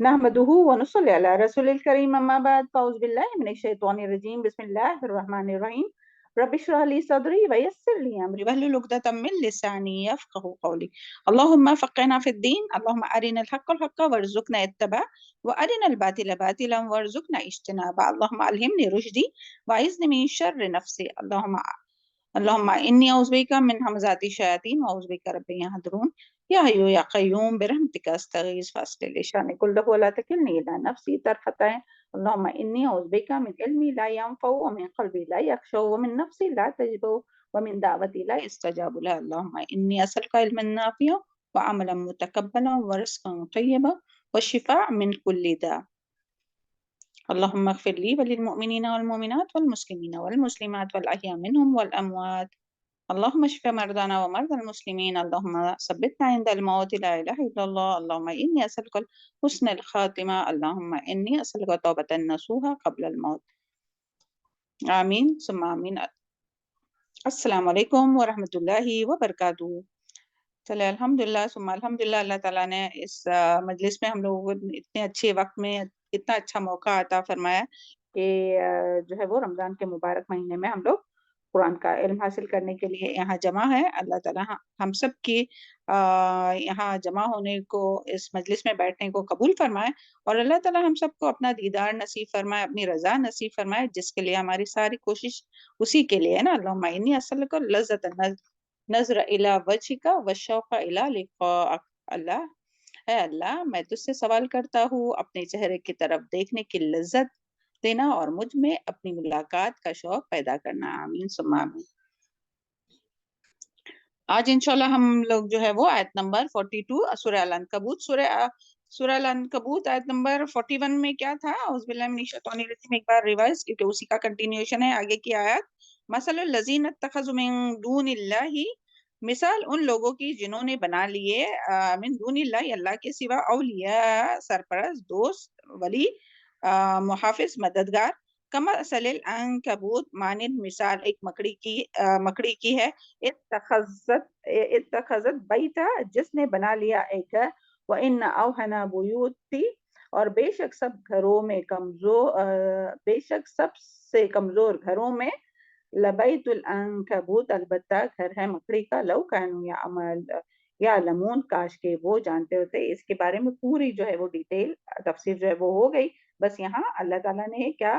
نحمدہ ونصلی علی رسول الکریم اما بعد فاعوذ باللہ من الشیطان الرجیم بسم اللہ الرحمن الرحیم رب اشرح لی صدری ویسر لی امری واحلل عقدۃ من لسانی یفقهوا قولی اللهم فقهنا في الدین اللهم ارنا الحق حقا وارزقنا اتباعه وارنا الباطل باطلا وارزقنا اجتنابه اللهم الہمنی رشدی واعذنی من شر نفسی اللهم انی اعوذ بک من همزات الشیاطین واعوذ بک رب یحضرون یا حیو یا قیوم برحمتک استغیث فاصلح لي شأني كله ولا تکلنی الی نفسی طرفۃ عین اللهم انی اعوذ بک من علم لا ينفع ومن قلب لا يخشع ومن نفس لا تجب ومن دعوت لا يستجاب لها اللهم انی اسألک علما نافعا وعملا متقبلا ورزقا طیبا والشفاء من كل داء اللهم اغفر لي وللمؤمنين والمؤمنات والمسلمين والمسلمات والأحياء منهم والأموات اللهم اشف مرضانا ومرضى المسلمين اللهم ثبتنا عند الموت لا إله إلا الله اللهم إني أسألك حسن الخاتمة اللهم إني أسألك توبة نصوحا قبل الموت آمین ثم آمین. السلام علیکم ورحمۃ اللہ وبرکاتہ. چلے الحمدللہ ثم الحمدللہ، اللہ تعالیٰ نے اس مجلس میں ہم لوگوں کو اتنے اچھے وقت میں اتنا اچھا موقع عطا فرمایا کہ جو ہے وہ رمضان کے مبارک مہینے میں ہم لوگ قرآن کا علم حاصل کرنے کے لیے یہاں جمع ہے. اللہ تعالیٰ ہم سب کی یہاں جمع ہونے کو، اس مجلس میں بیٹھنے کو قبول فرمائے، اور اللہ تعالیٰ ہم سب کو اپنا دیدار نصیب فرمائے، اپنی رضا نصیب فرمائے، جس کے لیے ہماری ساری کوشش اسی کے لیے ہے نا. اللہم انی اسألک لذت نظر الی وجہک والشوق الی لقاءک. اللہ اے اللہ، میں تجھ سے سوال کرتا ہوں اپنے چہرے کی طرف دیکھنے کی لذت دینا اور مجھ میں اپنی ملاقات کا شوق پیدا کرنا. آمین ثم آمین. آج انشاءاللہ ہم لوگ جو ہے وہ آیت نمبر 42 سورہ العنکبوت، سورہ العنکبوت آیت نمبر 41 میں کیا تھا؟ اعوذ باللہ من الشیطان الرجیم. ایک بار ریوائز کیونکہ اسی کا کنٹینیوشن ہے آگے کی آیت. مثل الذین اتخذوا من دون اللہ، مثال ان لوگوں کی جنہوں نے بنا لیے من دون اللہ، اللہ کے سوا، اولیاء سرپرست، دوست، ولی، محافظ، مددگار. کمثل العنکبوت، مانند مثال ایک مکڑی کی ہے. اتخذت بیتا، جس نے بنا لیا ایک گھر. وَإِنَّ أَوْهَنَ بُيُوتِ، اور بے شک سب سے کمزور گھروں میں، لبیت العنکبوت، البتہ گھر ہے مکڑی کا. لو کانوا یعلمون، کاش کے وہ جانتے ہوتے. اس کے بارے میں پوری جو ہے وہ ڈیٹیل تفسیر جو ہے وہ ہو گئی. بس یہاں اللہ تعالیٰ نے کیا،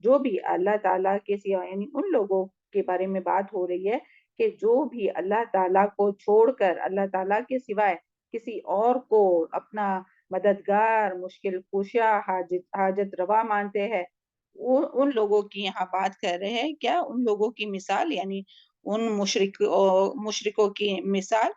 جو بھی اللہ تعالیٰ کے سوا، یعنی ان لوگوں کے بارے میں بات ہو رہی ہے کہ جو بھی اللہ تعالیٰ کو چھوڑ کر اللہ تعالیٰ کے سوائے کسی اور کو اپنا مددگار، مشکل کشا، حاجت روا مانتے ہیں، ان لوگوں کی یہاں بات کر رہے ہیں. کیا؟ ان لوگوں کی مثال، یعنی ان مشرکوں کی مثال،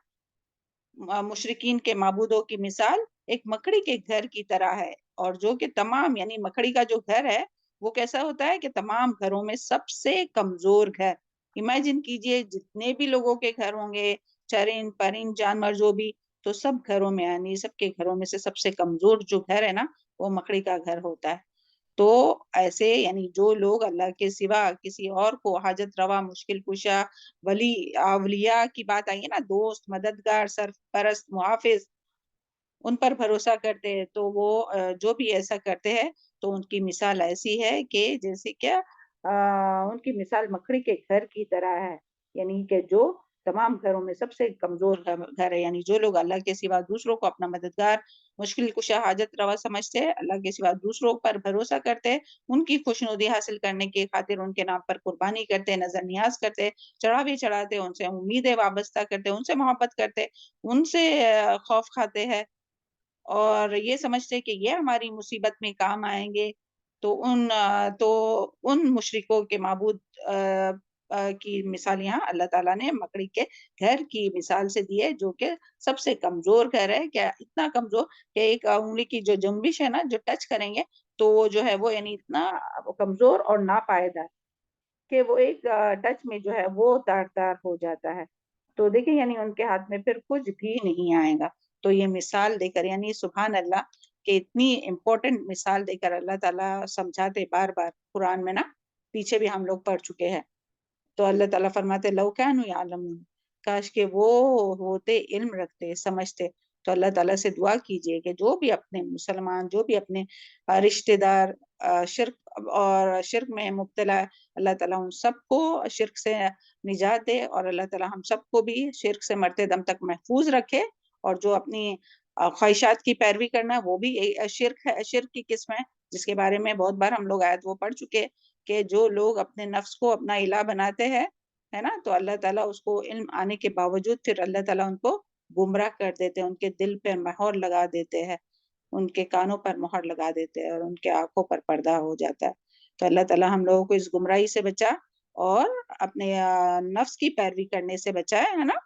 مشرکین کے معبودوں کی مثال ایک مکڑی کے گھر کی طرح ہے. اور جو کہ تمام، یعنی مکڑی کا جو گھر ہے وہ کیسا ہوتا ہے کہ تمام گھروں میں سب سے کمزور گھر. امیجن کیجئے جتنے بھی لوگوں کے گھر ہوں گے، چرند پرند جانور جو بھی، تو سب گھروں میں، یعنی سب کے گھروں میں سے سب سے کمزور جو گھر ہے نا، وہ مکڑی کا گھر ہوتا ہے. تو ایسے یعنی جو لوگ اللہ کے سوا کسی اور کو حاجت روا، مشکل کشا، ولی، اولیاء کی بات آئی ہے نا، دوست، مددگار، سرپرست، محافظ، ان پر بھروسہ کرتے ہیں، تو وہ جو بھی ایسا کرتے ہیں تو ان کی مثال ایسی ہے کہ جیسے کیا، ان کی مثال مکڑی کے گھر کی طرح ہے. یعنی کہ جو تمام گھروں میں سب سے کمزور گھر ہے، یعنی جو لوگ اللہ کے سوا دوسروں کو اپنا مددگار، مشکل کشا، حاجت روا سمجھتے ہیں، اللہ کے سوا دوسروں پر بھروسہ کرتے ہیں، ان کی خوشنودی حاصل کرنے کی خاطر ان کے نام پر قربانی کرتے، نظر نیاز کرتے، چڑھاوے چڑھاتے، ان سے امیدیں وابستہ کرتے، ان سے محبت کرتے، ان سے خوف کھاتے ہیں، اور یہ سمجھتے کہ یہ ہماری مصیبت میں کام آئیں گے. تو ان مشرکوں کے معبود کی مثال یہاں اللہ تعالیٰ نے مکڑی کے گھر کی مثال سے دی ہے، جو کہ سب سے کمزور گھر ہے. کیا اتنا کمزور کہ ایک انگلی کی جو جنبش ہے نا، جو ٹچ کریں گے تو وہ جو ہے وہ یعنی اتنا کمزور اور ناپائیدار کہ وہ ایک ٹچ میں جو ہے وہ تار تار ہو جاتا ہے. تو دیکھیں یعنی ان کے ہاتھ میں پھر کچھ بھی نہیں آئے گا. تو یہ مثال دے کر، یعنی سبحان اللہ کہ اتنی امپورٹنٹ مثال دے کر اللہ تعالیٰ سمجھاتے بار بار قرآن میں نا، پیچھے بھی ہم لوگ پڑھ چکے ہیں. تو اللہ تعالیٰ فرماتے لو کانوا یعلمون، کاش کہ وہ ہوتے، علم رکھتے، سمجھتے. تو اللہ تعالیٰ سے دعا کیجئے کہ جو بھی اپنے مسلمان، جو بھی اپنے رشتہ دار شرک اور شرک میں مبتلا ہے، اللہ تعالیٰ ان سب کو شرک سے نجات دے، اور اللہ تعالیٰ ہم سب کو بھی شرک سے مرتے دم تک محفوظ رکھے، اور جو اپنی خواہشات کی پیروی کرنا وہ بھی شرک ہے، شرک کی قسم ہے، جس کے بارے میں بہت بار ہم لوگ آیت وہ پڑھ چکے کہ جو لوگ اپنے نفس کو اپنا الہ بناتے ہیں، ہے نا، تو اللہ تعالیٰ اس کو علم آنے کے باوجود پھر اللہ تعالیٰ ان کو گمراہ کر دیتے ہیں، ان کے دل پہ مہر لگا دیتے ہیں، ان کے کانوں پر مہر لگا دیتے ہیں، اور ان کے آنکھوں پر پردہ ہو جاتا ہے۔ تو اللہ تعالیٰ ہم لوگوں کو اس گمراہی سے بچا اور اپنے نفس کی پیروی کرنے سے بچائے، ہے نا۔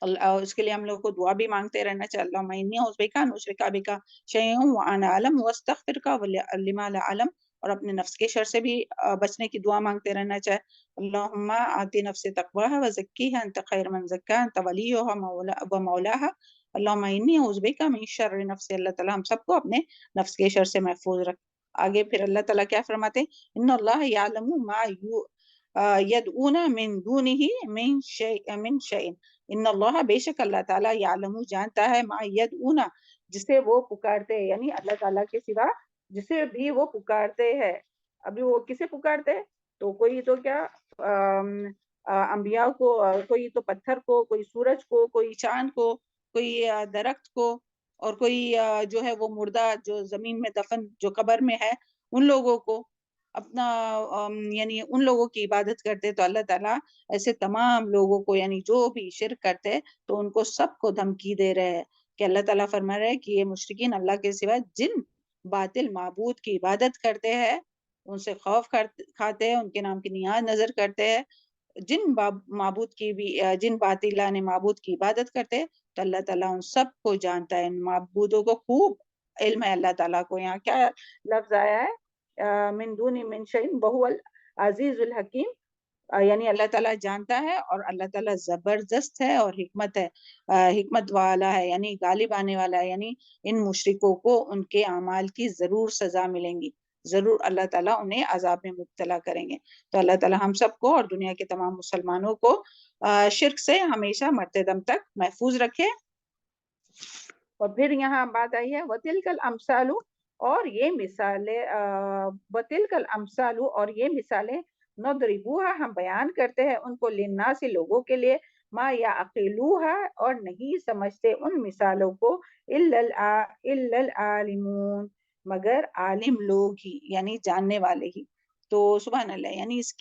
اس کے لیے ہم لوگ کو دعا بھی مانگتے رہنا چاہیے، اللہم انی اعوذ بک ان اشرک بک شیئا وانا اعلم واستغفرک لما لا اعلم، اور اپنے نفس کے شر سے بھی بچنے کی دعا مانگتے رہنا چاہیے، اللہم آتی نفس تقواها وزکیها انت خیر من زکاها انت ولیها ومولاها، اللہم انی اعوذ بک من شر نفسی۔ اللہ تعالیٰ ہم سب کو اپنے نفس کے شر سے محفوظ رکھ۔ آگے پھر اللہ تعالیٰ کیا فرماتے ہیں، ان اللہ یعلم ما یدعون من دونہ من شیء، ان اللہ بے شک اللہ تعالیٰ یعلم جانتا ہے، ما یدعون جسے وہ پکارتے ہیں، یعنی اللہ تعالیٰ کے سوا جسے بھی وہ پکارتے ہیں۔ ابھی وہ کسے پکارتے ہیں؟ تو کوئی تو کیا انبیاء کو، کوئی تو پتھر کو، کوئی سورج کو، کوئی چاند کو، کوئی درخت کو، اور کوئی جو ہے وہ مردہ جو زمین میں دفن جو قبر میں ہے ان لوگوں کو اپنا یعنی ان لوگوں کی عبادت کرتے۔ تو اللہ تعالیٰ ایسے تمام لوگوں کو، یعنی جو بھی شرک کرتے تو ان کو سب کو دھمکی دے رہے ہیں کہ اللہ تعالیٰ فرما رہے ہیں کہ یہ مشرکین اللہ کے سوا جن باطل معبود کی عبادت کرتے ہیں، ان سے خوف کھاتے ہیں، ان کے نام کی نیاز نظر کرتے ہیں، جن معبود کی بھی، جن باطلان معبود کی عبادت کرتے ہیں، تو اللہ تعالیٰ ان سب کو جانتا ہے، ان معبودوں کو خوب علم ہے اللہ تعالیٰ کو۔ یہاں کیا لفظ آیا ہے، من دون من شیء وہو العزیز الحکیم، یعنی اللہ تعالیٰ جانتا ہے اور اللہ تعالیٰ زبردست ہے اور حکمت ہے، حکمت والا ہے، یعنی غالب آنے والا ہے، یعنی ان مشرکوں کو ان کے اعمال کی ضرور سزا ملیں گی، ضرور اللہ تعالیٰ انہیں عذاب میں مبتلا کریں گے۔ تو اللہ تعالیٰ ہم سب کو اور دنیا کے تمام مسلمانوں کو شرک سے ہمیشہ مرتے دم تک محفوظ رکھے۔ اور پھر یہاں بات آئی ہے وَتِلْكَ الْأَمْثَالُ، اور یہ مثالیں، وَتِلْكَ الْأَمْثَالُ، اور یہ مثالیں نَضْرِبُوهَا ہم بیان کرتے ہیں ان کو لِلنَّاسِ لوگوں کے لیے، مَا يَعْقِلُوهَا اور نہیں سمجھتے ان مثالوں کو إِلَّا الْعَالِمُونَ مگر عالم لوگ ہی، یعنی جاننے والے ہی۔ تو سبحان اللہ، یعنی اس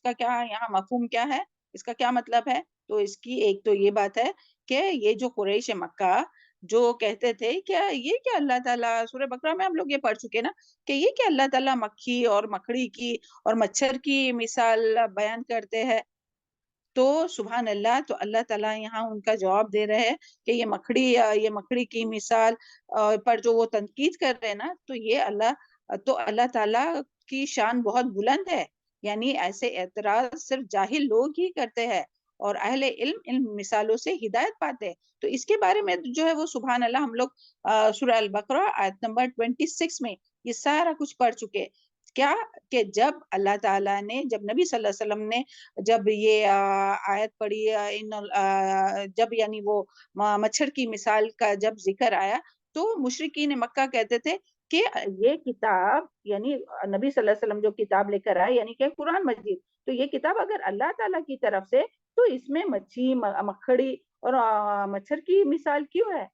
کا کیا یہاں مفہوم کیا ہے، اس کا کیا مطلب ہے؟ تو اس کی ایک تو یہ بات ہے کہ یہ جو قریش مکہ جو کہتے تھے کہ یہ کیا اللہ تعالیٰ، سورہ بقرہ میں ہم لوگ یہ پڑھ چکے نا کہ یہ کہ اللہ تعالیٰ مکھی اور مکڑی کی اور مچھر کی مثال بیان کرتے ہیں، تو سبحان اللہ، تو اللہ تعالیٰ یہاں ان کا جواب دے رہے ہیں کہ یہ مکڑی کی مثال پر جو وہ تنقید کر رہے ہیں نا، تو اللہ تعالیٰ کی شان بہت بلند ہے، یعنی ایسے اعتراض صرف جاہل لوگ ہی کرتے ہیں، اور اہل علم مثالوں سے ہدایت پاتے ہیں۔ تو اس کے بارے میں جو ہے وہ سبحان اللہ ہم لوگ سورہ البقرہ آیت نمبر 26 میں یہ سارا کچھ پڑھ چکے، کیا کہ جب اللہ تعالیٰ نے، جب نبی صلی اللہ علیہ وسلم نے جب یہ آیت پڑھی، جب یعنی وہ مچھر کی مثال کا جب ذکر آیا، تو مشرکین مکہ کہتے تھے کہ یہ کتاب، یعنی نبی صلی اللہ علیہ وسلم جو کتاب لے کر آئے، یعنی کہ قرآن مجید، تو یہ کتاب اگر اللہ تعالیٰ کی طرف سے تو اس میں مچھی، مکھڑی اور مچھر کی مثال کیوں ہے؟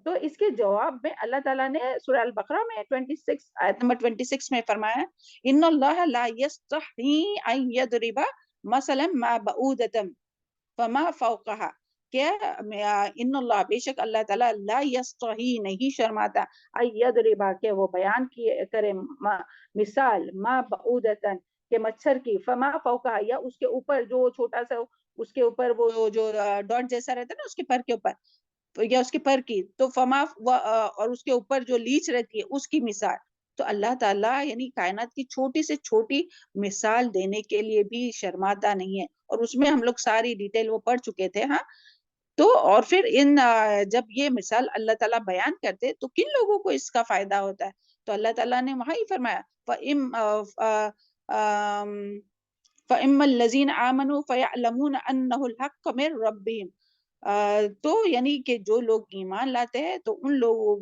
تو اس کے جواب میں اللہ تعالیٰ نے سورہ البقرہ میں 26 آیت نمبر 26 میں فرمایا، ان اللہ لا یستحی ان یضرب مثلا ما بعودۃ فما فوقها، کہ ان اللہ بے شک اللہ تعالیٰ لا یستحی نہیں شرماتا، ان یضرب کہ وہ بیان کرے مثال ما بعودۃ کہ مچھر کی، فما فوقها یا اس کے اوپر جو چھوٹا سا اس کے اوپر وہ جو ڈاٹ جیسا رہتا ہے نا اس کے پر کے اوپر، یا اس کے پر کی، تو فما اور اس کے اوپر جو لیچ رہتی ہے اس کی مثال۔ تو اللہ تعالیٰ یعنی کائنات کی چھوٹی سے چھوٹی مثال دینے کے لیے بھی شرماتا نہیں ہے، اور اس میں ہم لوگ ساری ڈیٹیل وہ پڑھ چکے تھے، ہاں۔ تو اور پھر جب یہ مثال اللہ تعالیٰ بیان کرتے تو کن لوگوں کو اس کا فائدہ ہوتا ہے؟ تو اللہ تعالیٰ نے وہاں ہی فرمایا فَإِمَّا الَّذِينَ آمَنُوا فَيَعْلَمُونَ أَنَّهُ الْحَقُّ مِنْ رَبِّهِمْ، تو یعنی کہ جو لوگ ایمان لاتے ہیں تو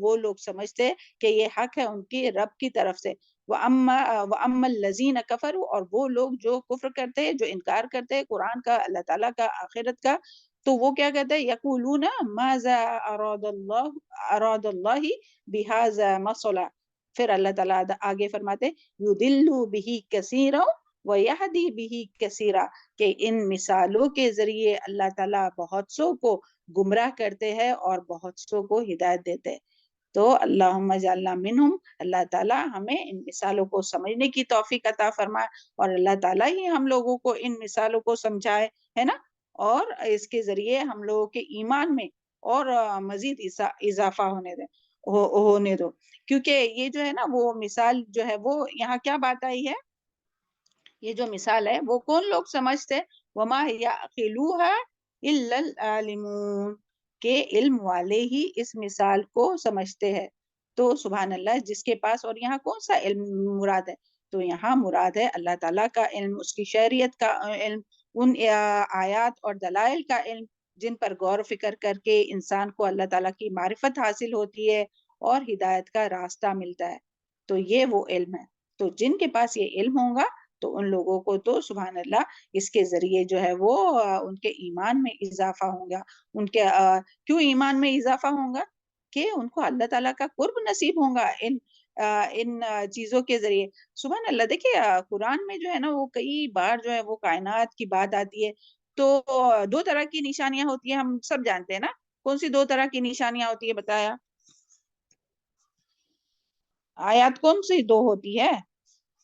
وہ لوگ سمجھتے ہیں کہ یہ حق ہے ان کی رب کی طرف سے. وَأَمَّا الَّذِينَ كَفَرُوا، اور وہ لوگ جو کفر کرتے ہیں، جو انکار کرتے ہیں قرآن کا، اللہ تعالیٰ کا، آخرت کا، تو وہ کیا کہتے ہیں؟ یقولون ماذا اراد اللہ بهذا مثلا. پھر اللہ تعالیٰ آگے فرماتے یضل به کثیرا ویہدی به کثیرا، کہ ان مثالوں کے ذریعے اللہ تعالیٰ بہت سو کو گمراہ کرتے ہیں اور بہت سو کو ہدایت دیتے ہیں. تو اللہم اجعلنا منہم، اللہ تعالیٰ ہمیں ان مثالوں کو سمجھنے کی توفیق عطا فرمائے، اور اللہ تعالیٰ ہی ہم لوگوں کو ان مثالوں کو سمجھائے، ہے نا، اور اس کے ذریعے ہم لوگوں کے ایمان میں اور مزید اضافہ ہونے دو. کیونکہ یہ جو ہے نا وہ مثال جو ہے وہ یہاں کیا بات آئی ہے، یہ جو مثال ہے وہ کون لوگ سمجھتے؟ وما يعقلوها الا العالمون، کہ علم والے ہی اس مثال کو سمجھتے ہیں. تو سبحان اللہ، جس کے پاس، اور یہاں کون سا علم مراد ہے؟ تو یہاں مراد ہے اللہ تعالیٰ کا علم، اس کی شریعت کا علم، ان آیات اور دلائل کا علم جن پر غور و فکر کر کے انسان کو اللہ تعالیٰ کی معرفت حاصل ہوتی ہے اور ہدایت کا راستہ ملتا ہے. تو یہ وہ علم ہے. تو جن کے پاس یہ علم ہوگا تو ان لوگوں کو تو سبحان اللہ اس کے ذریعے جو ہے وہ ان کے ایمان میں اضافہ ہوگا. ان کے کیوں ایمان میں اضافہ ہوگا؟ کہ ان کو اللہ تعالیٰ کا قرب نصیب ہوگا ان چیزوں کے ذریعے. سبحان اللہ. دیکھیے قرآن میں جو ہے نا وہ کئی بار جو ہے وہ کائنات کی بات آتی ہے. تو دو طرح کی نشانیاں ہوتی ہیں، ہم سب جانتے ہیں نا. کون سی دو طرح کی نشانیاں ہوتی ہے بتایا؟ آیات کون سی دو ہوتی ہے؟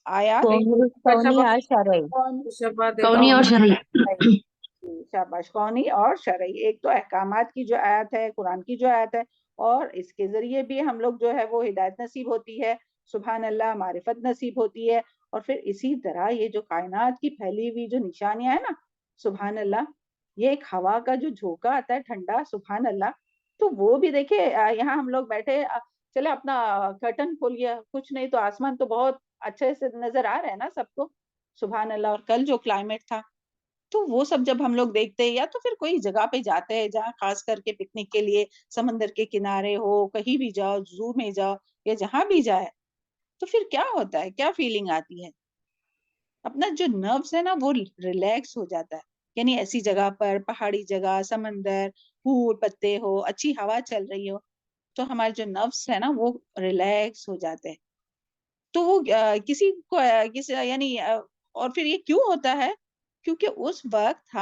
آیات کونی اور شرعی. کونی اور شرعی. شاباش، قونی اور شرعی. ایک تو احکامات کی جو آیت ہے، قرآن کی جو آیت ہے، اور اس کے ذریعے بھی ہم لوگ جو ہے وہ ہدایت نصیب ہوتی ہے، سبحان اللہ، معرفت نصیب ہوتی ہے. اور پھر اسی طرح یہ جو کائنات کی پھیلی ہوئی جو نشانیاں ہیں نا، سبحان اللہ، یہ ایک ہوا کا جو جھونکا آتا ہے ٹھنڈا، سبحان اللہ، تو وہ بھی دیکھیں یہاں ہم لوگ بیٹھے، چلے اپنا کرٹن کھولیا، کچھ نہیں تو آسمان تو بہت اچھے سے نظر آ رہا ہے نا سب کو، سبحان اللہ. اور کل جو کلائمیٹ تھا، تو وہ سب جب ہم لوگ دیکھتے ہیں، یا تو پھر کوئی جگہ پہ جاتے ہیں جہاں خاص کر کے پکنک کے لیے سمندر کے کنارے ہو، کہیں بھی جاؤ، زو میں جاؤ، یا جہاں بھی جائے، تو پھر کیا ہوتا ہے، کیا فیلنگ آتی ہے؟ اپنا جو نروس ہے نا وہ ریلیکس ہو جاتا ہے. یعنی ایسی جگہ پر، پہاڑی جگہ، سمندر، پھول پتے ہو، اچھی ہوا چل رہی ہو، تو ہمارے جو نروس ہے نا وہ ریلیکس ہو جاتے ہیں. تو وہ کسی کو یعنی اور پھر یہ کیوں ہوتا ہے؟ کیونکہ اس وقت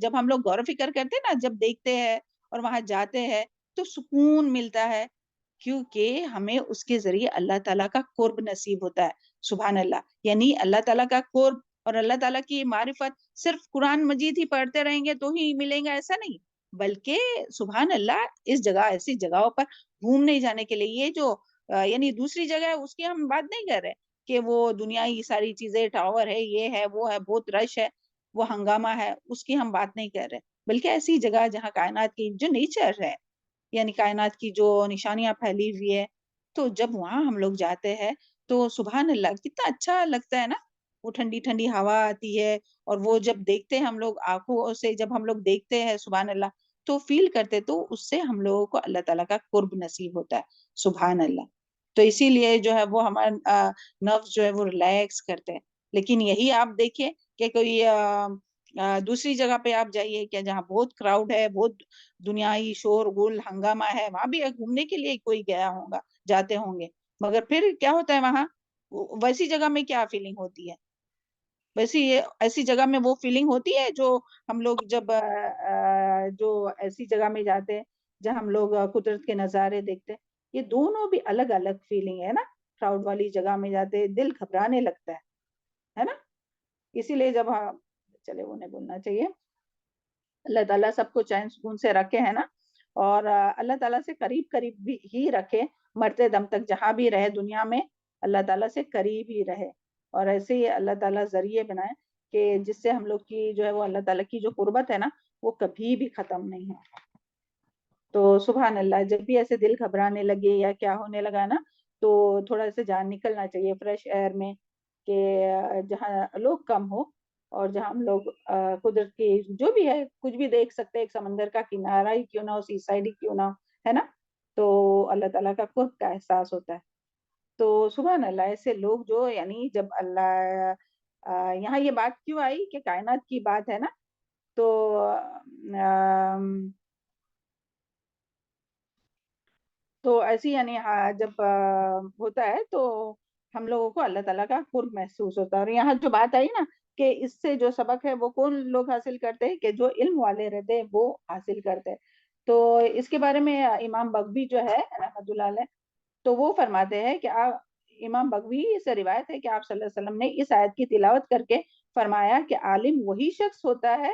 جب ہم لوگ غور و فکر کرتے ہیں نا، جب دیکھتے ہیں اور وہاں جاتے ہیں تو سکون ملتا ہے، کیونکہ ہمیں اس کے ذریعے اللہ تعالیٰ کا قرب نصیب ہوتا ہے. سبحان اللہ. یعنی اللہ تعالیٰ کا قرب اور اللہ تعالیٰ کی معرفت صرف قرآن مجید ہی پڑھتے رہیں گے تو ہی ملیں گا، ایسا نہیں، بلکہ سبحان اللہ اس جگہ، ایسی جگہوں پر گھومنے جانے کے لیے، یہ جو یعنی دوسری جگہ ہے اس کی ہم بات نہیں کر رہے کہ وہ دنیائی ساری چیزیں، ٹاور ہے، یہ ہے، وہ ہے، بہت رش ہے، وہ ہنگامہ ہے، اس کی ہم بات نہیں کر رہے، بلکہ ایسی جگہ جہاں کائنات کی جو نیچر ہے، یعنی کائنات کی جو نشانیاں پھیلی ہوئی ہے، تو جب وہاں ہم لوگ جاتے ہیں تو سبحان اللہ کتنا اچھا لگتا ہے نا. وہ ٹھنڈی ٹھنڈی ہوا آتی ہے، اور وہ جب دیکھتے ہیں ہم لوگ آنکھوں سے، جب ہم لوگ دیکھتے ہیں سبحان اللہ تو فیل کرتے، تو اس سے ہم لوگوں کو اللہ تعالیٰ کا قرب نصیب ہوتا ہے. سبحان اللہ. تو اسی لیے جو ہے وہ ہمارا نفس جو ہے وہ ریلیکس کرتے ہیں. لیکن یہی آپ دیکھیں کہ کوئی دوسری جگہ پہ آپ جائیے کیا، جہاں بہت کراؤڈ ہے، بہت دنیائی شور غل ہنگامہ ہے، وہاں بھی گھومنے کے لیے کوئی گیا ہوگا، جاتے ہوں گے، مگر پھر کیا ہوتا ہے وہاں، ویسی جگہ میں کیا فیلنگ ہوتی ہے؟ ایسی جگہ میں وہ فیلنگ ہوتی ہے جو ہم لوگ جب جو ایسی جگہ میں جاتے ہیں جہاں ہم لوگ قدرت کے نظارے دیکھتے ہیں. یہ دونوں بھی الگ الگ فیلنگ ہے نا. کراؤڈ والی جگہ میں جاتے دل گھبرانے لگتا ہے نا. اسی لیے جب چلے وہ نہیں بولنا چاہیے. اللہ تعالیٰ سب کو چین سکون سے رکھے، ہے نا، اور اللہ تعالیٰ سے قریب قریب بھی ہی رکھے، مرتے دم تک جہاں بھی رہے دنیا میں اللہ تعالیٰ سے قریب ہی رہے. اور ایسے ہی اللہ تعالیٰ ذریعے بنائے کہ جس سے ہم لوگ کی جو ہے وہ اللہ تعالیٰ کی جو قربت ہے نا وہ کبھی بھی ختم نہیں ہے. تو سبحان اللہ، جب بھی ایسے دل گھبرانے لگے یا کیا ہونے لگا نا، تو تھوڑا سا جان نکلنا چاہیے فریش ایئر میں، کہ جہاں لوگ کم ہو اور جہاں ہم لوگ قدرت کی جو بھی ہے کچھ بھی دیکھ سکتے ہیں، ایک سمندر کا کنارہ ہی کیوں نہ ہو، سی سائڈ ہی کیوں نہ ہو، ہے نا، تو اللہ تعالیٰ کا قرب کا احساس ہوتا ہے. تو سبحان اللہ، ایسے لوگ جو یعنی جب اللہ یہاں یہ بات کیوں آئی کہ کائنات کی بات ہے نا، تو ایسی یعنی جب ہوتا ہے تو ہم لوگوں کو اللہ تعالیٰ کا قرب محسوس ہوتا ہے. اور یہاں جو بات آئی نا کہ اس سے جو سبق ہے وہ کون لوگ حاصل کرتے ہیں، کہ جو علم والے رہتے ہیں وہ حاصل کرتے ہیں. تو اس کے بارے میں امام بغوی جو ہے رحمۃ اللہ علیہ، تو وہ فرماتے ہیں کہ امام بغوی سے روایت ہے کہ آپ صلی اللہ علیہ وسلم نے اس آیت کی تلاوت کر کے فرمایا کہ عالم وہی شخص ہوتا ہے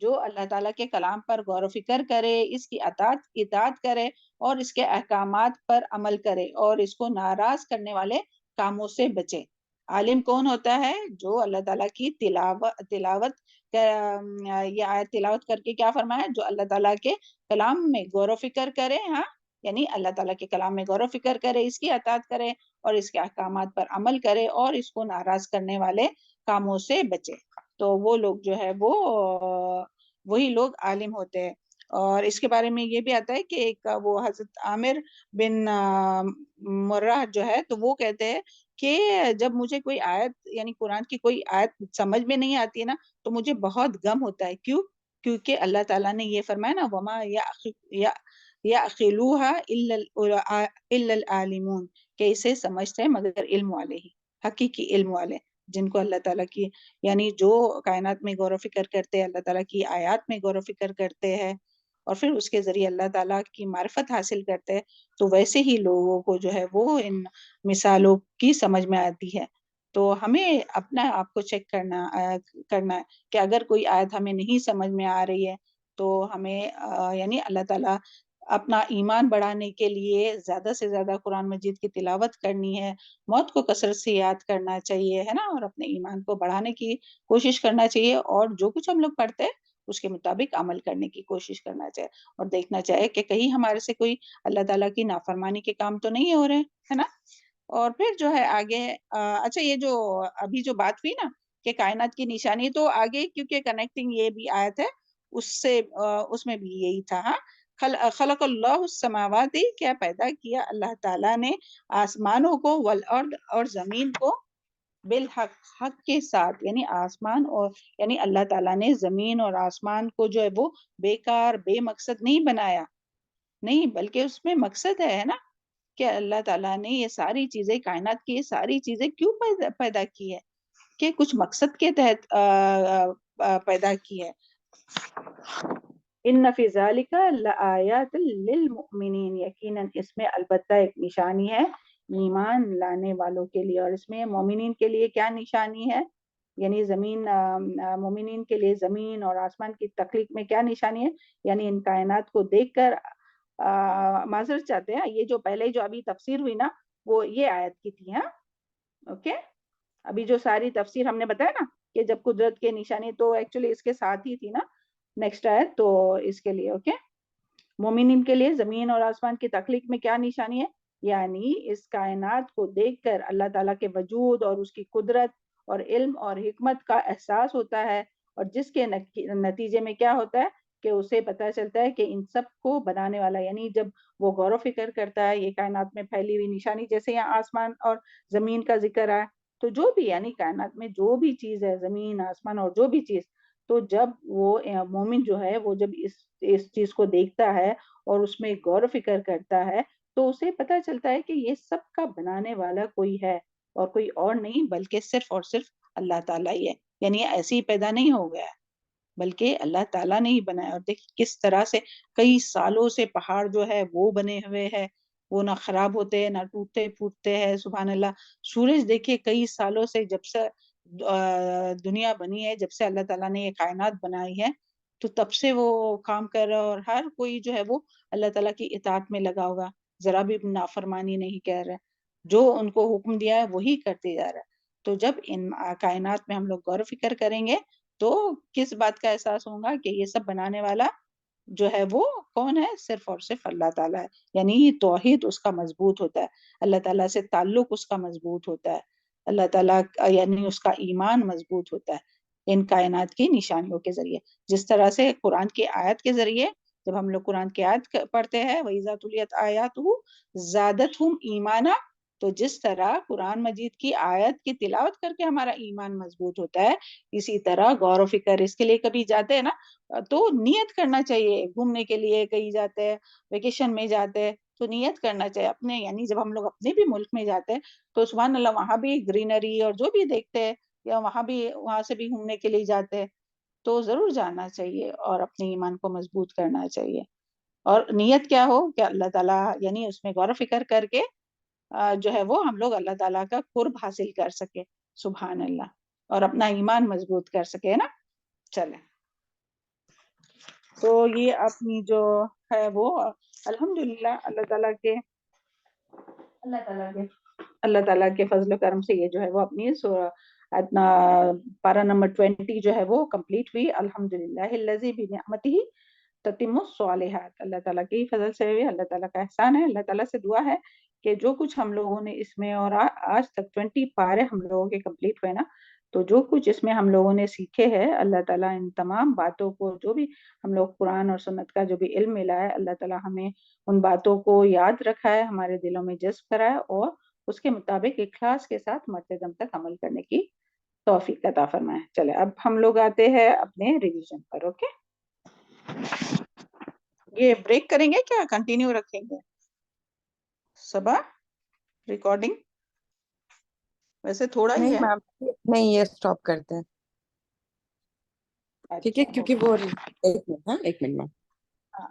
جو اللہ تعالیٰ کے کلام پر غور و فکر کرے، اس کی اطاعت کرے اور اس کے احکامات پر عمل کرے اور اس کو ناراض کرنے والے کاموں سے بچے. عالم کون ہوتا ہے؟ جو اللہ تعالیٰ کی تلاوت یہ آیت تلاوت کر کے کیا فرمایا، جو اللہ تعالیٰ کے کلام میں غور و فکر کرے، ہاں یعنی اللہ تعالیٰ کے کلام میں غور و فکر کرے، اس کی اطاعت کرے اور اس کے احکامات پر عمل کرے اور اس کو ناراض کرنے والے کاموں سے بچے. تو وہ لوگ جو ہے وہ وہی لوگ عالم ہوتے ہیں. اور اس کے بارے میں یہ بھی آتا ہے کہ ایک وہ حضرت عامر بن مرہ جو ہے تو وہ کہتے ہیں کہ جب مجھے کوئی آیت یعنی قرآن کی کوئی آیت سمجھ میں نہیں آتی ہے نا تو مجھے بہت غم ہوتا ہے. کیوں؟ کیونکہ اللہ تعالیٰ نے یہ فرمایا نا وما يعقلوها الا العالمون، کہ اسے سمجھتے ہیں مگر علم والے ہی، حقیقی علم والے، جن کو اللہ تعالیٰ کی یعنی جو کائنات میں غور و فکر کرتے ہیں، اللہ تعالیٰ کی آیات میں غور و فکر کرتے ہیں اور پھر اس کے ذریعے اللہ تعالیٰ کی معرفت حاصل کرتے ہیں، تو ویسے ہی لوگوں کو جو ہے وہ ان مثالوں کی سمجھ میں آتی ہے. تو ہمیں اپنا آپ کو چیک کرنا ہے کہ اگر کوئی آیت ہمیں نہیں سمجھ میں آ رہی ہے تو ہمیں یعنی اللہ تعالیٰ اپنا ایمان بڑھانے کے لیے زیادہ سے زیادہ قرآن مجید کی تلاوت کرنی ہے، موت کو کثرت سے یاد کرنا چاہیے، ہے نا، اور اپنے ایمان کو بڑھانے کی کوشش کرنا چاہیے اور جو کچھ ہم لوگ پڑھتے ہیں اس کے مطابق عمل کرنے کی کوشش کرنا چاہیے اور دیکھنا چاہیے کہ کہیں ہمارے سے کوئی اللہ تعالیٰ کی نافرمانی کے کام تو نہیں ہو رہے، ہے نا. اور پھر جو ہے آگے اچھا یہ جو ابھی جو بات ہوئی نا کہ کائنات کی نشانی، تو آگے کیونکہ کنیکٹنگ یہ بھی آیت ہے اس میں بھی یہی تھا. ہاں، خلق اللہ السماوات، کیا پیدا کیا اللہ تعالیٰ نے آسمانوں کو، والارض اور زمین کو، بالحق، حق کے ساتھ، یعنی آسمان اور یعنی اللہ تعالیٰ نے زمین اور آسمان کو جو ہے وہ بیکار بے مقصد نہیں بنایا، نہیں بلکہ اس میں مقصد ہے نا کہ اللہ تعالیٰ نے یہ ساری چیزیں کائنات کی یہ ساری چیزیں کیوں پیدا کی ہے، کہ کچھ مقصد کے تحت پیدا کی ہے. ان فی ذالک لآیات للمؤمنین، یقیناً اس میں البتہ ایک نشانی ہے ایمان لانے والوں کے لیے. اور اس میں مومنین کے لیے کیا نشانی ہے، یعنی مومنین کے لیے زمین اور آسمان کی تخلیق میں کیا نشانی ہے، یعنی ان کائنات کو دیکھ کر معذرت چاہتے ہیں، یہ جو پہلے جو ابھی تفسیر ہوئی نا وہ یہ آیت کی تھی. ہاں اوکے، ابھی جو ساری تفسیر ہم نے بتایا نا کہ جب قدرت کے نشانی، تو ایکچولی اس کے ساتھ ہی تھی نا نیکسٹ آیت، تو اس کے لیے اوکے، مومنین کے لیے زمین اور آسمان کی تخلیق میں کیا نشانی ہے، یعنی اس کائنات کو دیکھ کر اللہ تعالیٰ کے وجود اور اس کی قدرت اور علم اور حکمت کا احساس ہوتا ہے، اور جس کے نتیجے میں کیا ہوتا ہے کہ اسے پتہ چلتا ہے کہ ان سب کو بنانے والا، یعنی جب وہ غور و فکر کرتا ہے یہ کائنات میں پھیلی ہوئی نشانی، جیسے یہاں آسمان اور زمین کا ذکر ہے، تو جو بھی یعنی کائنات میں جو بھی چیز ہے، زمین آسمان اور جو بھی چیز، تو جب وہ مومن جو ہے وہ جب اس چیز کو دیکھتا ہے اور اس میں غور و فکر کرتا ہے تو اسے پتہ چلتا ہے کہ یہ سب کا بنانے والا کوئی ہے اور کوئی اور نہیں بلکہ صرف اور صرف اللہ تعالیٰ ہی ہے. یعنی ایسے ہی پیدا نہیں ہو گیا بلکہ اللہ تعالیٰ نے ہی بنایا. اور دیکھیں کس طرح سے کئی سالوں سے پہاڑ جو ہے وہ بنے ہوئے ہے، وہ نہ خراب ہوتے ہیں نہ ٹوٹتے پھوٹتے ہیں. سبحان اللہ. سورج دیکھیے کئی سالوں سے جب سے دنیا بنی ہے، جب سے اللہ تعالیٰ نے یہ کائنات بنائی ہے تو تب سے وہ کام کر رہا ہے اور ہر کوئی جو ہے وہ اللہ تعالیٰ کی اطاعت میں لگا ہوگا، ذرا بھی نافرمانی نہیں کہہ رہے، جو ان کو حکم دیا ہے وہی کرتے جا رہا ہے. تو جب ان کائنات میں ہم لوگ غور و فکر کریں گے تو کس بات کا احساس ہوگا کہ یہ سب بنانے والا جو ہے وہ کون ہے، صرف اور صرف اللہ تعالیٰ ہے. یعنی توحید اس کا مضبوط ہوتا ہے، اللہ تعالیٰ سے تعلق اس کا مضبوط ہوتا ہے، اللہ تعالیٰ یعنی اس کا ایمان مضبوط ہوتا ہے. ان کائنات کی نشانیوں کے ذریعے. جس طرح سے قرآن کی آیت کے ذریعے جب ہم لوگ قرآن کی آیت پڑھتے ہیں وَإِذَا تُلِيَتْ آيَاتُهُ زَادَتْهُمْ ایمانا، تو جس طرح قرآن مجید کی آیت کی تلاوت کر کے ہمارا ایمان مضبوط ہوتا ہے، اسی طرح غور و فکر اس کے لیے کبھی جاتے ہیں نا تو نیت کرنا چاہیے. گھومنے کے لیے کہیں جاتے ہیں، ویکیشن میں جاتے ہیں تو نیت کرنا چاہیے اپنے، یعنی جب ہم لوگ اپنے بھی ملک میں جاتے ہیں تو سبحان اللہ وہاں بھی گرینری اور جو بھی دیکھتے ہیں یا وہاں سے بھی گھومنے کے لیے جاتے ہیں تو ضرور جانا چاہیے اور اپنے ایمان کو مضبوط کرنا چاہیے. اور نیت کیا ہو کہ اللہ تعالیٰ یعنی اس میں غور و فکر کر کے جو ہے وہ ہم لوگ اللہ تعالیٰ کا قرب حاصل کر سکے. سبحان اللہ. اور اپنا ایمان مضبوط کر سکے نا. چلیں تو یہ اپنی جو ہے وہ الحمدللہ اللہ تعالیٰ کے فضل و کرم سے یہ جو ہے وہ اپنی اپنا پارہ نمبر 20 جو ہے وہ کمپلیٹ ہوئی. الحمدللہ الذی بنعمتہ تتم الصالحات. اللہ تعالیٰ کی فضل سے ہوئی، اللہ تعالیٰ کا احسان ہے. اللہ تعالیٰ سے دعا ہے کہ جو کچھ ہم لوگوں نے اس میں اور آج تک 20 پارے ہم لوگوں کے کمپلیٹ ہوئے نا، تو جو کچھ اس میں ہم لوگوں نے سیکھے ہیں اللہ تعالیٰ ان تمام باتوں کو، جو بھی ہم لوگ قرآن اور سنت کا جو بھی علم ملا ہے، اللہ تعالیٰ ہمیں ان باتوں کو یاد رکھا ہے، ہمارے دلوں میں جذب کرا ہے اور اس کے مطابق اخلاص کے ساتھ مرتے دم تک عمل کرنے کی توفیق عطا فرمائے. چلے اب ہم لوگ آتے ہیں اپنے ریویژن پر. اوکے یہ بریک کریں گے کیا کنٹینیو رکھیں گے صبا ریکارڈنگ؟ ویسے تھوڑا ہی نہیں ہے. میم، نہیں یہ اسٹاپ کرتے ہیں ٹھیک ہے، اچھا کیونکہ وہ ایک منٹ، ہاں ایک منٹ میں ہاں